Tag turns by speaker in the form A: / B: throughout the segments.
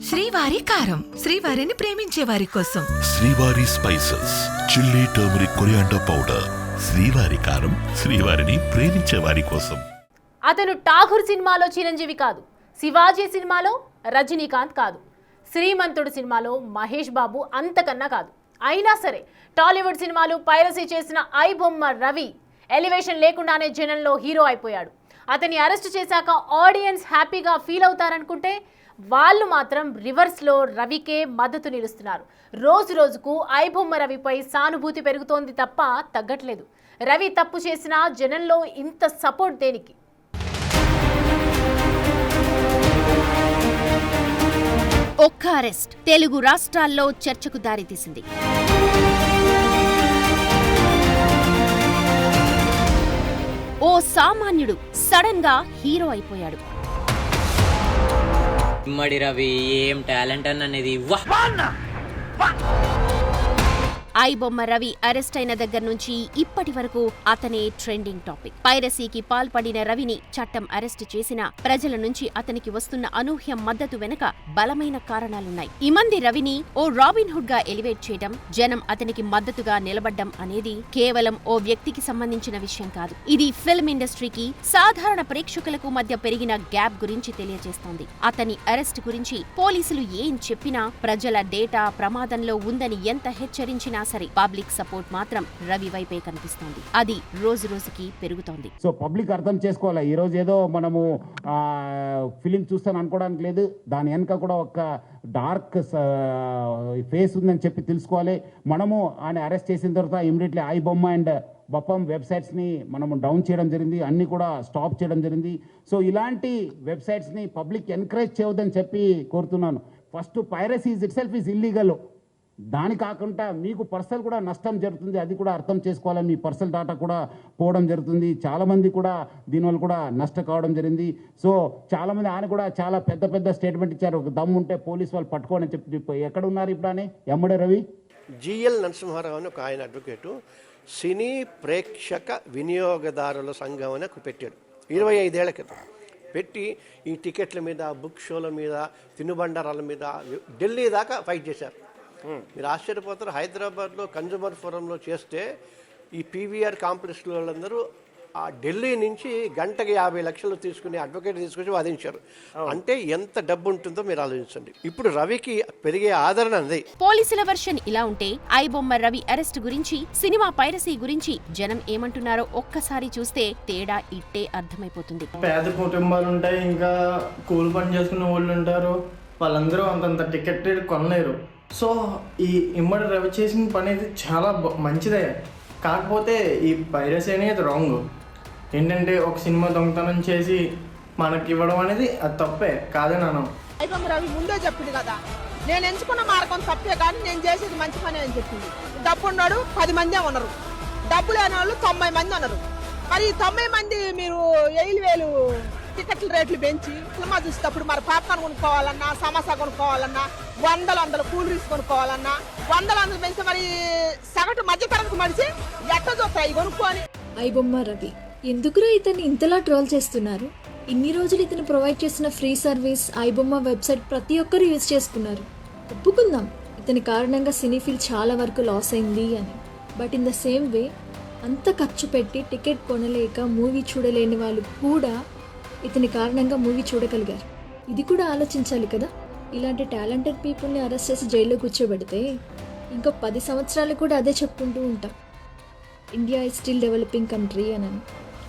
A: శ్రీవారి కారం, శ్రీవారిని ప్రేమించే వారి కోసం.
B: శ్రీవారి spices, chilli, turmeric, coriander powder. శ్రీవారి కారం, శ్రీవారిని ప్రేమించే వారి కోసం.
C: అతను ఠాగూర్ సినిమాలో చిరంజీవి కాదు, శివాజీ సినిమాలో రజనీకాంత్ కాదు, శ్రీమంతుడు సినిమాలో మహేష్ బాబు అంతకన్నా కాదు. అయినా సరే టాలీవుడ్ సినిమాలు పైరసీ చేసిన ఐబొమ్మ రవి ఎలివేషన్ లేకుండానే జనంలో హీరో అయిపోయాడు. అతన్ని అరెస్ట్ చేశాక ఆడియన్స్ హ్యాపీగా ఫీల్ అవుతారనుకుంటే వాళ్ళు మాత్రం రివర్స్లో రవికే మద్దతు నిలుస్తున్నారు. రోజు రోజుకు ఐబొమ్మ రవిపై సానుభూతి పెరుగుతోంది తప్ప తగ్గట్లేదు. రవి తప్పు చేసినా జనంలో ఇంత సపోర్ట్ దేనికి?
D: ఒక్క అరెస్ట్ తెలుగు రాష్ట్రాల్లో చర్చకు దారితీసింది. ఓ సామాన్యుడు సడన్ గా హీరో అయిపోయాడు.
E: ఇమ్మడి రవి ఏం టాలెంట్ అన్నది.
D: ఐబొమ్మ రవి అరెస్ట్ అయిన దగ్గర నుంచి ఇప్పటి వరకు అతనే ట్రెండింగ్ టాపిక్. పైరసీకి పాల్పడిన రవిని చట్టం అరెస్ట్ చేసినా ప్రజల నుంచి అతనికి వస్తున్న అనూహ్య మద్దతు వెనుక బలమైన కారణాలున్నాయి. ఈ మంది రవిని ఓ రాబిన్ హుడ్ గా ఎలివేట్ చేయడం, జనం అతనికి మద్దతుగా నిలబడ్డం అనేది కేవలం ఓ వ్యక్తికి సంబంధించిన విషయం కాదు. ఇది ఫిల్మ్ ఇండస్ట్రీకి, సాధారణ ప్రేక్షకులకు మధ్య పెరిగిన గ్యాప్ గురించి తెలియజేస్తోంది. అతని అరెస్ట్ గురించి పోలీసులు ఏం చెప్పినా, ప్రజల డేటా ప్రమాదంలో ఉందని ఎంత హెచ్చరించినా సరే పబ్లిక్ సపోర్ట్ మాత్రం రవి వైపే కనిపిస్తోంది. అది రోజు రోజుకి పెరుగుతోంది.
F: సో పబ్లిక్ అర్థం చేసుకోవాలి. ఈ రోజు ఏదో మనము ఫిలిం చూస్తాను అనుకోవడానికి లేదు. దాని వెనక కూడా ఒక డార్క్ ఫేస్ ఉందని చెప్పి తెలుసుకోవాలి. మనము ఆయన అరెస్ట్ చేసిన తర్వాత ఇమీడియట్లీ ఐబొమ్మ అండ్ బప్పం వెబ్సైట్స్ని మనము డౌన్ చేయడం జరిగింది, అన్ని కూడా స్టాప్ చేయడం జరిగింది. సో ఇలాంటి వెబ్సైట్స్ని పబ్లిక్ ఎంకరేజ్ చేయవద్దని చెప్పి కోరుతున్నాను. First piracy it self is illegal. దాని కాకుండా మీకు పర్సనల్ కూడా నష్టం జరుగుతుంది, అది కూడా అర్థం చేసుకోవాలి. మీ పర్సనల్ డేటా కూడా పోవడం జరుగుతుంది. చాలామంది కూడా దీనివల్ల కూడా నష్టం కావడం జరిగింది. సో చాలామంది ఆయన కూడా చాలా పెద్ద పెద్ద స్టేట్మెంట్ ఇచ్చారు. ఒక దమ్ము ఉంటే పోలీసు వాళ్ళు పట్టుకోని చెప్పి ఎక్కడ ఉన్నారు ఇప్పుడు అని ఎమ్మడే రవి.
G: జిఎల్ నరసింహారావు అని ఒక ఆయన అడ్వకేటు సినీ ప్రేక్షక వినియోగదారుల సంఘం అని పెట్టాడు 25 ఏళ్ల క్రితం. పెట్టి ఈ టికెట్ల మీద, బుక్ షోల మీద, తినుబండారాల మీద ఢిల్లీ దాకా ఫైట్ చేశారు. మీరు ఆశ్చర్యపోతారు. హైదరాబాద్లో కన్జ్యూమర్ ఫోరంలో చేస్తే ఈ పీవీఆర్ కాంప్లెక్స్లో వాళ్ళందరూ ఆ ఢిల్లీ నుంచి గంటకి 50 లక్షలు తీసుకుని అడ్వకేట్ తీసుకొచ్చి వాదించారు. అంటే ఎంత డబ్బు ఉంటుందో మీరు ఆలోచించండి. ఇప్పుడు రవికి పెరిగే ఆదరణ అంది.
D: పోలీసుల వర్షన్ ఇలా ఉంటే ఐబొమ్మ రవి అరెస్ట్ గురించి, సినిమా పైరసీ గురించి జనం ఏమంటున్నారో ఒక్కసారి చూస్తే తేడా ఇట్టే అర్థమైపోతుంది.
H: పేద కుటుంబాలు ఉంటాయి, ఇంకా కూలి పని చేసుకునే వాళ్ళు ఉంటారు. వాళ్ళందరూ అంతంత టికెట్ కొనలేరు. సో ఈ ఇమ్మడి రవి చేసిన పని అయితే చాలా మంచిదే. కాకపోతే ఈ పైరసీ అనేది రాంగ్. ఏంటంటే ఒక సినిమా దొంగతనం చేసి మనకి ఇవ్వడం అనేది అది తప్పే, కాదని అన్నాం.
I: ఐబొమ్మ రవి ముందే చెప్పింది కదా, నేను ఎంచుకున్న మార్గం తప్పే కానీ నేను చేసేది మంచి పని అని చెప్పింది. డబ్బు ఉన్నాడు 10 మందే ఉన్నారు, డబ్బు లేని వాళ్ళు 90 మంది ఉన్నారు. మరి 90 మంది మీరు 7,000 టికెట్ల రేట్లు పెంచి సినిమా చూసేటప్పుడు మరి పాప్కార్న్ కొనుక్కోవాలన్నా, సమోసా కొనుక్కోవాలన్నా, వందల కూల్ డ్రింక్స్ కొనుక్కోవాలన్నా 100 పెంచి మరి సగటు మధ్యతరగతి మనిషి ఎట్ట చూస్తాయి కొనుక్కోని.
J: ఐబొమ్మ రవి ఎందుకురా ఇతన్ని ఇంతలా ట్రోల్ చేస్తున్నారు? ఇన్ని రోజులు ఇతను ప్రొవైడ్ చేసిన ఫ్రీ సర్వీస్ ఐబొమ్మ వెబ్సైట్ ప్రతి ఒక్కరు యూజ్ చేసుకున్నారు. ఒప్పుకుందాం, ఇతని కారణంగా సినీ ఫీల్డ్ చాలా వరకు లాస్ అయింది అని. But in the same way అంత ఖర్చు పెట్టి టికెట్ కొనలేక మూవీ చూడలేని వాళ్ళు కూడా ఇతని కారణంగా మూవీ చూడగలిగారు. ఇది కూడా ఆలోచించాలి కదా. ఇలాంటి టాలెంటెడ్ పీపుల్ని అరెస్ట్ చేసి జైల్లో కూర్చోబెడితే ఇంకో 10 సంవత్సరాలు కూడా అదే చెప్పుకుంటూ ఉంటాం, India is still developing country అని.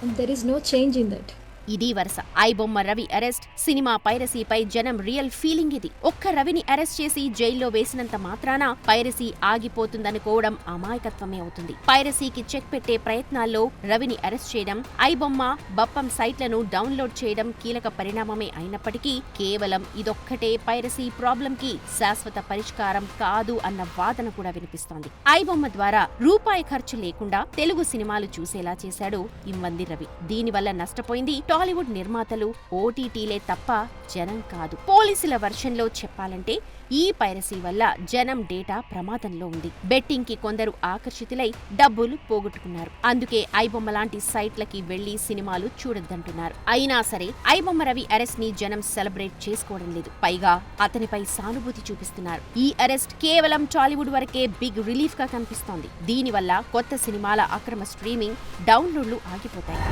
J: And there is no change in that.
D: ఇది వరుస. ఐబొమ్మ రవి అరెస్ట్, సినిమా పైరసీపై జనం రియల్ ఫీలింగ్ ఇది. ఒక్క రవిని అరెస్ట్ చేసి జైల్లో వేసినంత మాత్రాన పైరసీ ఆగిపోతుందనుకోవడం అమాయకత్వమే అవుతుంది. పైరసీకి చెక్ పెట్టే ప్రయత్నాల్లో రవిని అరెస్ట్ చేయడం, ఐబొమ్మ, బప్పం సైట్లను డౌన్లోడ్ చేయడం కీలక పరిణామమే అయినప్పటికీ కేవలం ఇదొక్కటే పైరసీ ప్రాబ్లం కి శాశ్వత పరిష్కారం కాదు అన్న వాదన కూడా వినిపిస్తోంది. ఐబొమ్మ ద్వారా రూపాయి ఖర్చు లేకుండా తెలుగు సినిమాలు చూసేలా చేశాడు ఇమ్మంది రవి. దీనివల్ల నష్టపోయింది టాలీవుడ్ నిర్మాతలు, ఓటీటీలే తప్ప జనం కాదు. పోలీసుల వర్షన్లో చెప్పాలంటే ఈ పైరసీ వల్ల జనం డేటా ప్రమాదంలో ఉంది. బెట్టింగ్ కి కొందరు ఆకర్షితులై డబ్బులు పోగొట్టుకున్నారు. అందుకే ఐబొమ్మ లాంటి సైట్లకి వెళ్లి సినిమాలు చూడొద్దంటున్నారు. అయినా సరే ఐబొమ్మ రవి అరెస్ట్ ని జనం సెలబ్రేట్ చేసుకోవడం లేదు. పైగా అతనిపై సానుభూతి చూపిస్తున్నారు. ఈ అరెస్ట్ కేవలం టాలీవుడ్ వరకే బిగ్ రిలీఫ్ గా కనిపిస్తోంది. దీనివల్ల కొత్త సినిమాల అక్రమ స్ట్రీమింగ్, డౌన్లోడ్లు ఆగిపోతాయి.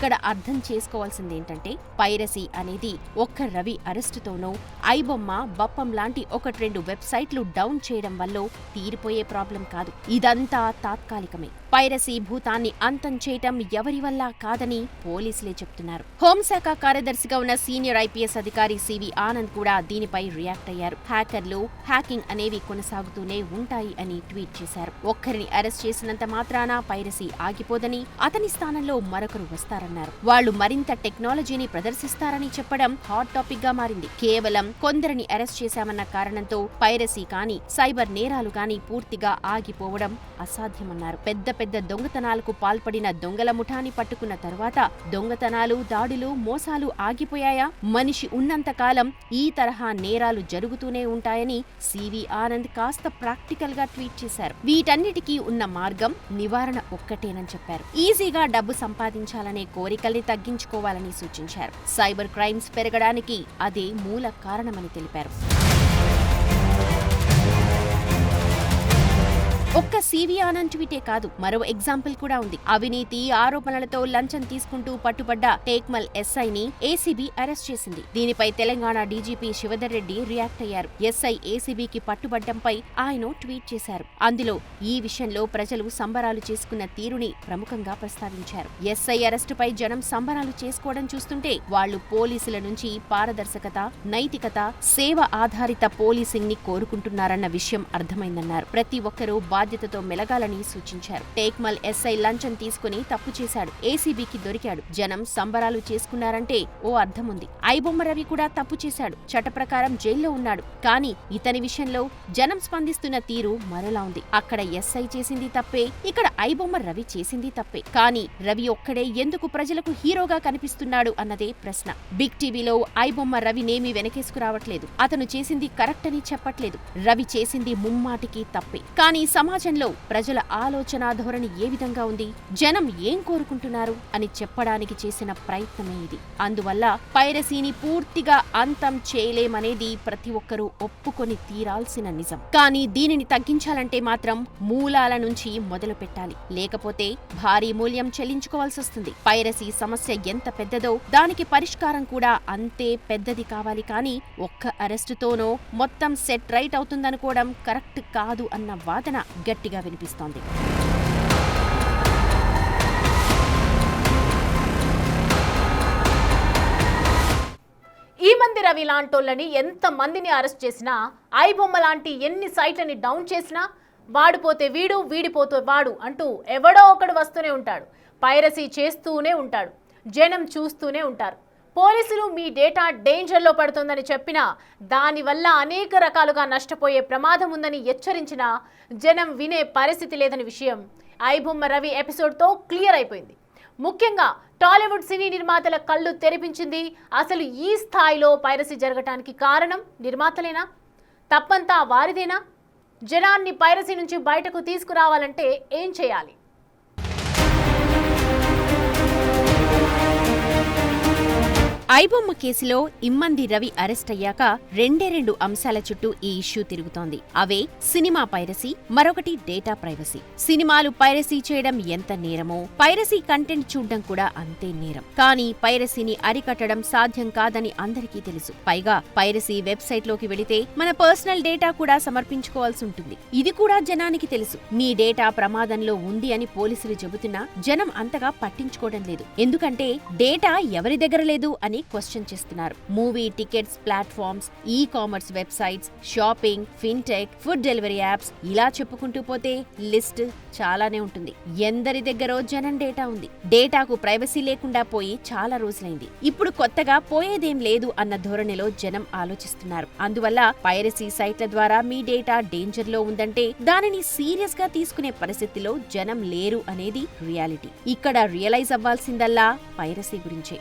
D: ఇక్కడ అర్థం చేసుకోవాల్సింది ఏంటంటే పైరసీ అనేది ఒక్క రవి అరెస్టుతోనో, ఐబొమ్మ, బప్పం లాంటి 1-2 వెబ్సైట్లు డౌన్ చేయడం వల్ల తీరిపోయే ప్రాబ్లం కాదు. ఇదంతా తాత్కాలికమే. పైరసీ భూతాన్ని అంతం చేయటం ఎవరి వల్ల కాదని పోలీసులే చెప్తున్నారు. హోంశాఖ కార్యదర్శిగా ఉన్న సీనియర్ ఐపీఎస్ అధికారి సివి ఆనంద్ కూడా దీనిపై రియాక్ట్ అయ్యారు. హ్యాకర్లు, హ్యాకింగ్ అనేవి కొనసాగుతూనే ఉంటాయి అని ట్వీట్ చేశారు. ఒక్కరిని అరెస్ట్ చేసినంత మాత్రాన పైరసీ ఆగిపోదని, అతని స్థానంలో మరొకరు వస్తారన్నారు. వాళ్లు మరింత టెక్నాలజీని ప్రదర్శిస్తారని చెప్పడం హాట్ టాపిక్ గా మారింది. కేవలం కొందరిని అరెస్ట్ చేశామన్న కారణంతో పైరసీ కానీ, సైబర్ నేరాలు కానీ పూర్తిగా ఆగిపోవడం అసాధ్యమన్నారు. పెద్ద దొంగతనాలకు పాల్పడిన దొంగల ముఠాని పట్టుకున్న తర్వాత దొంగతనాలు, దాడులు, మోసాలు ఆగిపోయాయా? మనిషి ఉన్నంతకాలం ఈ తరహా నేరాలు జరుగుతూనే ఉంటాయని సివి ఆనంద్ కాస్త ప్రాక్టికల్ గా ట్వీట్ చేశారు. వీటన్నిటికీ ఉన్న మార్గం నివారణ ఒక్కటేనని చెప్పారు. ఈజీగా డబ్బు సంపాదించాలనే కోరికల్ని తగ్గించుకోవాలని సూచించారు. సైబర్ క్రైమ్స్ పెరగడానికి అదే మూల కారణమని తెలిపారు. ఒక్క సివి ఆనంద్ ట్వీటే కాదు, మరో ఎగ్జాంపుల్ కూడా ఉంది. అవినీతి ఆరోపణలతో లంచం తీసుకుంటూ పట్టుబడ్డ టేక్మల్ ఎస్ఐని ఏసీబీ అరెస్ట్ చేసింది. దీనిపై తెలంగాణ డీజీపీ శివధర్ రెడ్డి రియాక్ట్ అయ్యారు. ఎస్ఐ ఏసీబీకి పట్టుబడ్డంపై ఆయన ట్వీట్ చేశారు. అందులో ఈ విషయంలో ప్రజలు సంబరాలు చేసుకున్న తీరుని ప్రముఖంగా ప్రస్తావించారు. ఎస్ఐ అరెస్టుపై జనం సంబరాలు చేసుకోవడం చూస్తుంటే వాళ్లు పోలీసుల నుంచి పారదర్శకత, నైతికత, సేవ ఆధారిత పోలీసింగ్ ని కోరుకుంటున్నారన్న విషయం అర్థమైందన్నారు. ప్రతి ఒక్కరూ బాధ్యతతో మెలగాలని సూచించారు. టేక్మల్ ఎస్ఐ లంచం తీసుకుని తప్పు చేశాడు, ఏసీబీకి దొరికాడు, జనం సంబరాలు చేసుకున్నారంటే ఓ అర్థముంది. ఐబొమ్మ రవి కూడా తప్పు చేశాడు, చట్ట ప్రకారం జైల్లో ఉన్నాడు. కానీ ఇతని విషయంలో జనం స్పందిస్తున్న తీరు మరోలా ఉంది. అక్కడ ఎస్ఐ చేసింది తప్పే, ఇక్కడ ఐబొమ్మ రవి చేసింది తప్పే. కానీ రవి ఒక్కడే ఎందుకు ప్రజలకు హీరోగా కనిపిస్తున్నాడు అన్నదే ప్రశ్న. బిగ్ టీవీలో ఐబొమ్మ రవినేమీ వెనకేసుకురావట్లేదు, అతను చేసింది కరెక్ట్ అని చెప్పట్లేదు. రవి చేసింది ముమ్మాటికి తప్పే. కానీ సమాజంలో ప్రజల ఆలోచన ధోరణి ఏ విధంగా ఉంది, జనం ఏం కోరుకుంటున్నారు అని చెప్పడానికి చేసిన ప్రయత్నమే ఇది. అందువల్ల పైరసీని పూర్తిగా అంతం చేయలేమనేది ప్రతి ఒక్కరూ ఒప్పుకొని తీరాల్సిన నిజం. కానీ దీనిని తగ్గించాలంటే మాత్రం మూలాల నుంచి మొదలు పెట్టాలి. లేకపోతే భారీ మూల్యం చెల్లించుకోవాల్సి వస్తుంది. పైరసీ సమస్య ఎంత పెద్దదో దానికి పరిష్కారం కూడా అంతే పెద్దది కావాలి. కానీ ఒక్క అరెస్టుతోనో మొత్తం సెట్ రైట్ అవుతుందనుకోవడం కరెక్ట్ కాదు అన్న వాదన గట్టిగా వినిపిస్తోంది.
C: ఈ మంది రవి లాంటోళ్ళని ఎంత మందిని అరెస్ట్ చేసినా, ఐబొమ్మ లాంటి ఎన్ని సైట్లని డౌన్ చేసినా వాడిపోతే వీడు, వీడిపోతే వాడు అంటూ ఎవడో ఒకడు వస్తూనే ఉంటాడు. పైరసీ చేస్తూనే ఉంటాడు. జనం చూస్తూనే ఉంటారు. పోలీసులు మీ డేటా డేంజర్లో పడుతుందని చెప్పినా, దానివల్ల అనేక రకాలుగా నష్టపోయే ప్రమాదం ఉందని హెచ్చరించినా జనం వినే పరిస్థితి లేదని విషయం ఐబొమ్మ రవి ఎపిసోడ్తో క్లియర్ అయిపోయింది. ముఖ్యంగా టాలీవుడ్ సినీ నిర్మాతల కళ్ళు తెరిపించింది. అసలు ఈ స్థాయిలో పైరసీ జరగటానికి కారణం నిర్మాతలేనా? తప్పంతా వారిదేనా? జనాన్ని పైరసీ నుంచి బయటకు తీసుకురావాలంటే ఏం చేయాలి?
D: ఐబొమ్మ కేసులో ఇమ్మంది రవి అరెస్ట్ అయ్యాక 2 అంశాల చుట్టూ ఈ ఇష్యూ తిరుగుతోంది. అవే సినిమా పైరసీ, మరొకటి డేటా ప్రైవసీ. సినిమాలు పైరసీ చేయడం ఎంత నేరమో, పైరసీ కంటెంట్ చూడడం కూడా అంతే నేరం. కానీ పైరసీని అరికట్టడం సాధ్యం కాదని అందరికీ తెలుసు. పైగా పైరసీ వెబ్సైట్లోకి వెళితే మన పర్సనల్ డేటా కూడా సమర్పించుకోవాల్సి ఉంటుంది. ఇది కూడా జనానికి తెలుసు. మీ డేటా ప్రమాదంలో ఉంది అని పోలీసులు చెబుతున్నా జనం అంతగా పట్టించుకోవడం లేదు. ఎందుకంటే డేటా ఎవరి దగ్గర లేదు అని విధానాన్ని క్వశ్చన్ చేస్తున్నారు. Movie tickets platforms, e-commerce websites, shopping, fintech, food delivery apps, ఇలా చెప్పుకుంటూ పోతే లిస్ట్ చాలానే ఉంటుంది. ఎందరి దగ్గరో జనం డేటా ఉంది. డేటాకు ప్రైవసీ లేకుండా పోయి చాలా రోజులైంది. ఇప్పుడు కొత్తగా పోయేదేం లేదు అన్న ధోరణిలో జనం ఆలోచిస్తున్నారు. అందువల్ల పైరసీ సైట్ల ద్వారా మీ డేటా డేంజర్ లో ఉందంటే దానిని సీరియస్ గా తీసుకునే పరిస్థితిలో జనం లేరు అనేది రియాలిటీ. ఇక్కడ రియలైజ్ అవ్వాల్సిందల్లా పైరసీ గురించే.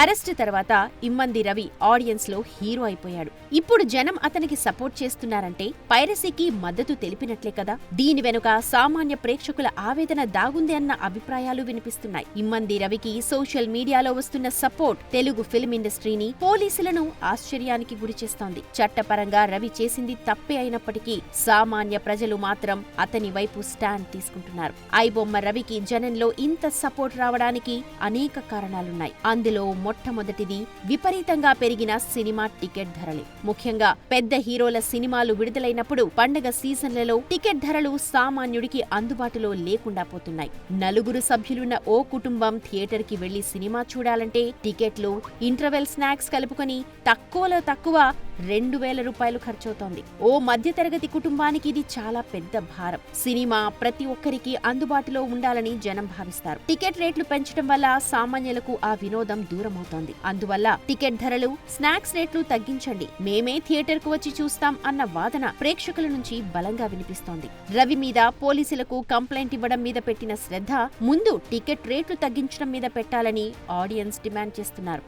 D: అరెస్ట్ తర్వాత ఇమ్మంది రవి ఆడియన్స్ లో హీరో అయిపోయాడు. ఇప్పుడు జనం అతనికి సపోర్ట్ చేస్తున్నారంటే పైరసీకి మద్దతు తెలిపినట్లే కదా. దీని వెనుక సామాన్య ప్రేక్షకుల ఆవేదన దాగుంది అన్న అభిప్రాయాలు వినిపిస్తున్నాయి. ఇమ్మంది రవికి సోషల్ మీడియాలో వస్తున్న సపోర్ట్ తెలుగు ఫిల్మ్ ఇండస్ట్రీని, పోలీసులను ఆశ్చర్యానికి గురిచేస్తోంది. చట్టపరంగా రవి చేసింది తప్పే అయినప్పటికీ సామాన్య ప్రజలు మాత్రం అతని వైపు స్టాండ్ తీసుకుంటున్నారు. ఐబొమ్మ రవికి జనంలో ఇంత సపోర్ట్ రావడానికి అనేక కారణాలున్నాయి. అందులో మొట్టమొదటిది విపరీతంగా పెరిగిన సినిమా టికెట్ ధరలే. ముఖ్యంగా పెద్ద హీరోల సినిమాలు విడుదలైనప్పుడు పండగ సీజన్లలో టికెట్ ధరలు సామాన్యుడికి అందుబాటులో లేకుండా పోతున్నాయి. నలుగురు సభ్యులున్న ఓ కుటుంబం థియేటర్ కి వెళ్లి సినిమా చూడాలంటే టికెట్లు, ఇంటర్వెల్ స్నాక్స్ కలుపుకొని తక్కువలో తక్కువ 2,000 రూపాయలు ఖర్చవుతోంది. ఓ మధ్యతరగతి కుటుంబానికి ఇది చాలా పెద్ద భారం. సినిమా ప్రతి ఒక్కరికి అందుబాటులో ఉండాలని జనం భావిస్తారు. టికెట్ రేట్లు పెంచడం వల్ల సామాన్యులకు ఆ వినోదం దూరమవుతోంది. అందువల్ల టికెట్ ధరలు, స్నాక్స్ రేట్లు తగ్గించండి, మేమే థియేటర్ కు వచ్చి చూస్తాం అన్న వాదన ప్రేక్షకుల నుంచి బలంగా వినిపిస్తోంది. రవి మీద పోలీసులకు కంప్లైంట్ ఇవ్వడం మీద పెట్టిన శ్రద్ధ ముందు టికెట్ రేట్లు తగ్గించడం మీద పెట్టాలని ఆడియన్స్ డిమాండ్ చేస్తున్నారు.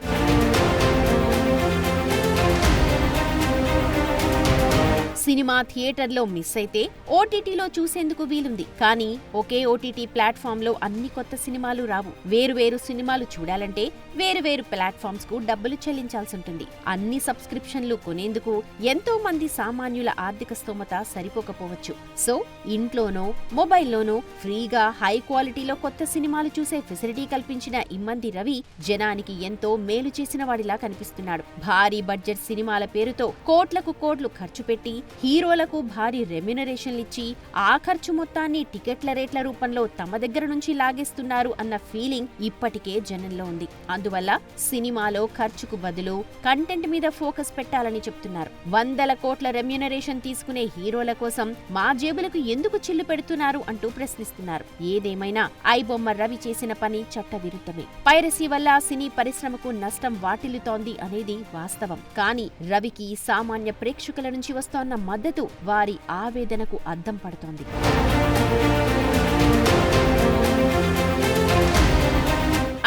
D: సినిమా థియేటర్లో మిస్ అయితే ఓటీటీలో చూసేందుకు వీలుంది. కానీ ఒకే ఓటీటీ ప్లాట్ఫామ్ లో అన్ని కొత్త సినిమాలు రావు. వేరువేరు సినిమాలు చూడాలంటే వేరువేరు ప్లాట్ఫామ్స్ కు డబ్బులు చెల్లించాల్సి ఉంటుంది. అన్ని సబ్స్క్రిప్షన్లు కొనేందుకు ఎంతో మంది సామాన్యుల ఆర్థిక స్తోమత సరిపోకపోవచ్చు. సో ఇంట్లోనో మొబైల్లోనో ఫ్రీగా హై క్వాలిటీలో కొత్త సినిమాలు చూసే ఫెసిలిటీ కల్పించిన ఇమ్మంది రవి జనానికి ఎంతో మేలు చేసిన వాడిలా కనిపిస్తున్నాడు. భారీ బడ్జెట్ సినిమాల పేరుతో కోట్లకు కోట్లు ఖర్చు పెట్టి హీరోలకు భారీ రెమ్యునరేషన్లిచ్చి ఆ ఖర్చు మొత్తాన్ని టికెట్ల రేట్ల రూపంలో తమ దగ్గర నుంచి లాగేస్తున్నారు అన్న ఫీలింగ్ ఇప్పటికే జనంలో ఉంది. అందువల్ల సినిమాలో ఖర్చుకు బదులు కంటెంట్ మీద ఫోకస్ పెట్టాలని చెప్తున్నారు. 100 కోట్ల రెమ్యునరేషన్ తీసుకునే హీరోల కోసం మా జేబులకు ఎందుకు చిల్లు పెడుతున్నారు అంటూ ప్రశ్నిస్తున్నారు. ఏదేమైనా ఐబొమ్మ రవి చేసిన పని చట్ట విరుద్ధమే. పైరసీ వల్ల సినీ పరిశ్రమకు నష్టం వాటిల్లుతోంది అనేది వాస్తవం. కానీ రవికి సామాన్య ప్రేక్షకుల నుంచి వస్తోన్న మద్దతు వారి ఆవేదనకు అద్దం పడుతోంది.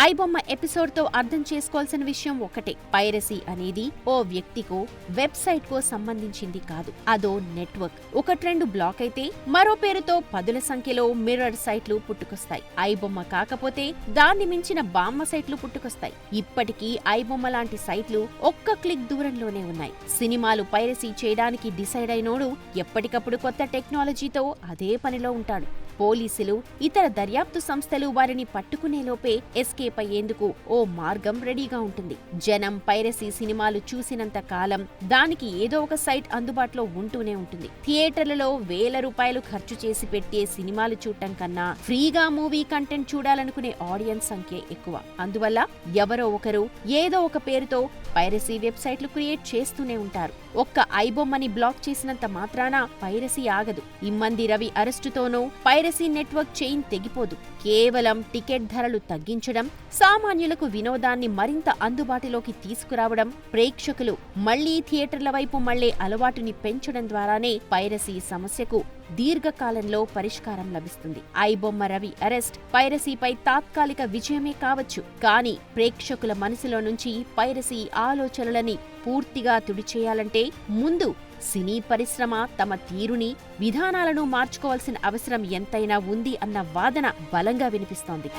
D: ఐబొమ్మ ఎపిసోడ్తో అర్థం చేసుకోవాల్సిన విషయం ఒకటే. పైరసీ అనేది ఓ వ్యక్తికో వెబ్సైట్ కో సంబంధించింది కాదు. అదో నెట్వర్క్. ఒక ట్రెండ్ బ్లాక్ అయితే మరో పేరుతో పదుల సంఖ్యలో మిర్రర్ సైట్లు పుట్టుకొస్తాయి. ఐబొమ్మ కాకపోతే దాన్ని మించిన బామ్మ సైట్లు పుట్టుకొస్తాయి. ఇప్పటికీ ఐబొమ్మ లాంటి సైట్లు ఒక్క క్లిక్ దూరంలోనే ఉన్నాయి. సినిమాలు పైరసీ చేయడానికి డిసైడ్ అయినోడు ఎప్పటికప్పుడు కొత్త టెక్నాలజీతో అదే పనిలో ఉంటాడు. పోలీసులు, ఇతర దర్యాప్తు సంస్థలు వారిని పట్టుకునే లోపే ఎస్కేప్ అయ్యేందుకు ఓ మార్గం రెడీగా ఉంటుంది. జనం పైరసీ సినిమాలు చూసినంత కాలం దానికి ఏదో ఒక సైట్ అందుబాటులో ఉంటూనే ఉంటుంది. థియేటర్లలో వేల రూపాయలు ఖర్చు చేసి పెట్టే సినిమాలు చూడటం కన్నా ఫ్రీగా మూవీ కంటెంట్ చూడాలనుకునే ఆడియన్స్ సంఖ్య ఎక్కువ. అందువల్ల ఎవరో ఒకరు ఏదో ఒక పేరుతో పైరసీ వెబ్సైట్లు క్రియేట్ చేస్తూనే ఉంటారు. ఒక్క ఐబొమ్మని బ్లాక్ చేసినంత మాత్రాన పైరసీ ఆగదు. ఇమ్మంది రవి అరెస్టుతోనూ పైరసీ నెట్వర్క్ చైన్ తెగిపోదు. కేవలం టికెట్ ధరలు తగ్గించడం, సామాన్యులకు వినోదాన్ని మరింత అందుబాటులోకి తీసుకురావడం, ప్రేక్షకులు మళ్లీ థియేటర్ల వైపు మళ్లే అలవాటుని పెంచడం ద్వారానే పైరసీ సమస్యకు దీర్ఘకాలంలో పరిష్కారం లభిస్తుంది. ఐబొమ్మ రవి అరెస్ట్ పైరసీపై తాత్కాలిక విజయమే కావచ్చు. కానీ ప్రేక్షకుల మనసులో నుంచి పైరసీ ఆలోచనలని పూర్తిగా తుడిచేయాలంటే ముందు సినీ పరిశ్రమ తమ తీరుని, విధానాలను మార్చుకోవాల్సిన అవసరం ఎంతైనా ఉంది అన్న వాదన బలంగా వినిపిస్తోంది.